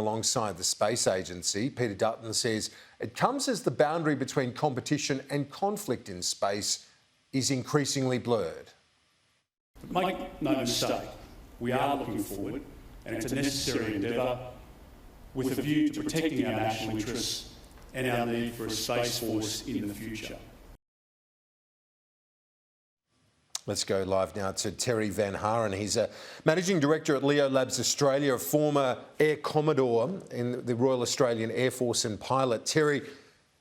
Alongside the Space Agency, Peter Dutton says it comes as the boundary between competition and conflict in space is increasingly blurred. Make no mistake, we are looking forward, and it's a necessary endeavour with a view to protecting our national interests and our need for a space force in the future. Let's go live now to Terry van Haren. He's a Managing Director at LeoLabs Australia, a former Air Commodore in the Royal Australian Air Force and pilot. Terry,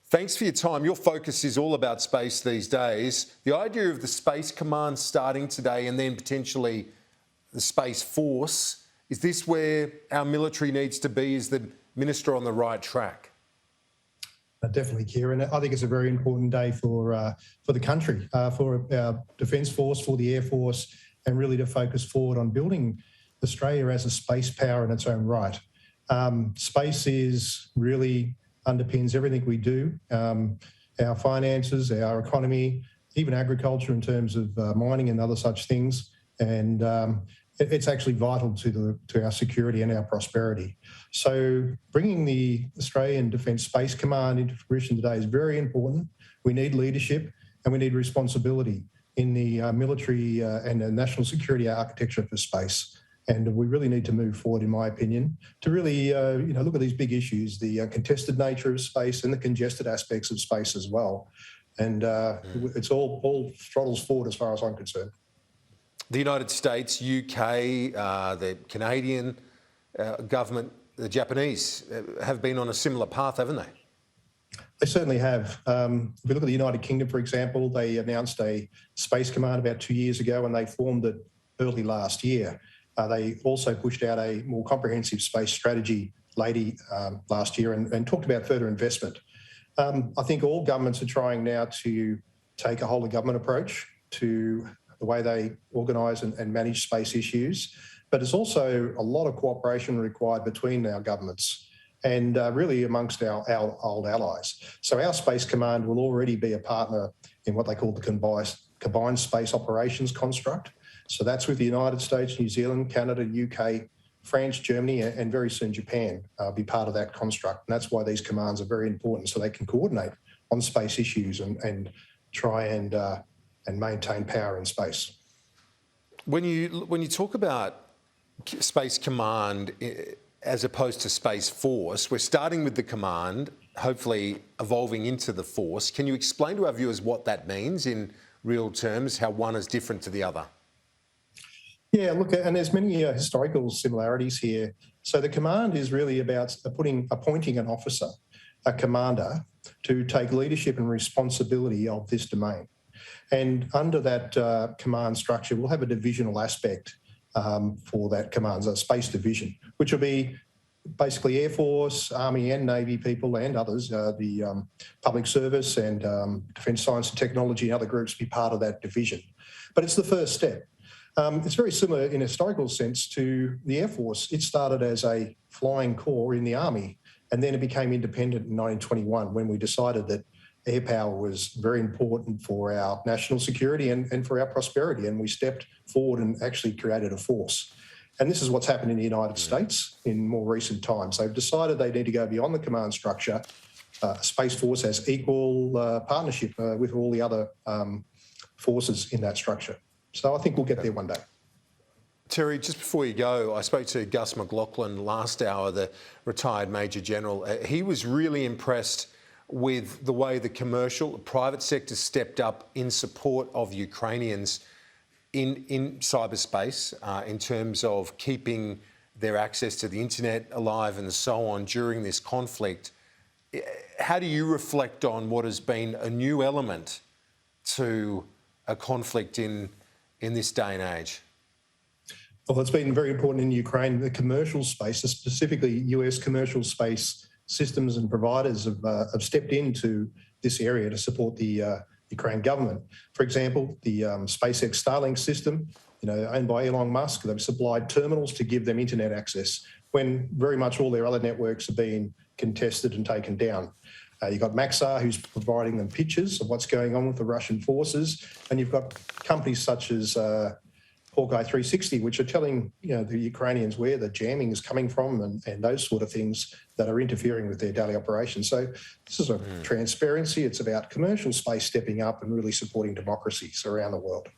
thanks for your time. Your focus is all about space these days. The idea of the Space Command starting today and then potentially the Space Force, is this where our military needs to be? Is the Minister on the right track? Definitely, Kieran. I think it's a very important day for the country, for our Defence Force, for the Air Force, and really to focus forward on building Australia as a space power in its own right. Space really underpins everything we do, our finances, our economy, even agriculture in terms of mining and other such things. And it's actually vital to our security and our prosperity. So bringing the Australian Defence Space Command into fruition today is very important. We need leadership and we need responsibility in the military and the national security architecture for space. And we really need to move forward, in my opinion, to really look at these big issues, the contested nature of space and the congested aspects of space as well. And it's all throttles forward as far as I'm concerned. The United States, UK, the Canadian government, the Japanese have been on a similar path, haven't they? They certainly have. If we look at the United Kingdom, for example, they announced a Space Command about 2 years ago and they formed it early last year. They also pushed out a more comprehensive space strategy last year and talked about further investment. I think all governments are trying now to take a whole of government approach to the way they organise and manage space issues. But there's also a lot of cooperation required between our governments and really amongst our old allies. So our Space Command will already be a partner in what they call the Combined Space Operations construct. So that's with the United States, New Zealand, Canada, UK, France, Germany, and very soon Japan be part of that construct. And that's why these commands are very important, so they can coordinate on space issues and try and maintain power in space. When you talk about Space Command as opposed to Space Force, we're starting with the command, hopefully evolving into the force. Can you explain to our viewers what that means in real terms, how one is different to the other? Yeah, look, and there's many historical similarities here. So the command is really about appointing an officer, a commander, to take leadership and responsibility of this domain. And under that command structure, we'll have a divisional aspect for that command, a space division, which will be basically Air Force, Army and Navy people and others, the public service and Defence Science and Technology and other groups be part of that division. But it's the first step. It's very similar in a historical sense to the Air Force. It started as a flying corps in the Army, and then it became independent in 1921 when we decided that air power was very important for our national security and for our prosperity, and we stepped forward and actually created a force. And this is what's happened in the United States in more recent times. They've decided they need to go beyond the command structure. Space Force has equal partnership with all the other forces in that structure. So I think we'll get there one day. Terry, just before you go, I spoke to Gus McLaughlin last hour, the retired Major General. He was really impressed with the way the private sector stepped up in support of Ukrainians in cyberspace, in terms of keeping their access to the internet alive and so on during this conflict. How do you reflect on what has been a new element to a conflict in this day and age? Well, it's been very important in Ukraine. The commercial space, specifically US commercial space systems and providers have stepped into this area to support the Ukraine government. For example, the SpaceX Starlink system, owned by Elon Musk, they've supplied terminals to give them internet access when very much all their other networks are being contested and taken down. You've got Maxar, who's providing them pictures of what's going on with the Russian forces, and you've got companies such as Hawkeye 360, which are telling the Ukrainians where the jamming is coming from and those sort of things that are interfering with their daily operations. So this is a transparency. It's about commercial space stepping up and really supporting democracies around the world.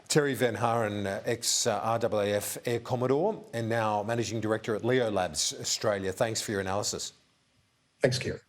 Terry Van Haren, ex-RAAF Air Commodore and now Managing Director at LeoLabs Australia. Thanks for your analysis. Thanks, Kieran.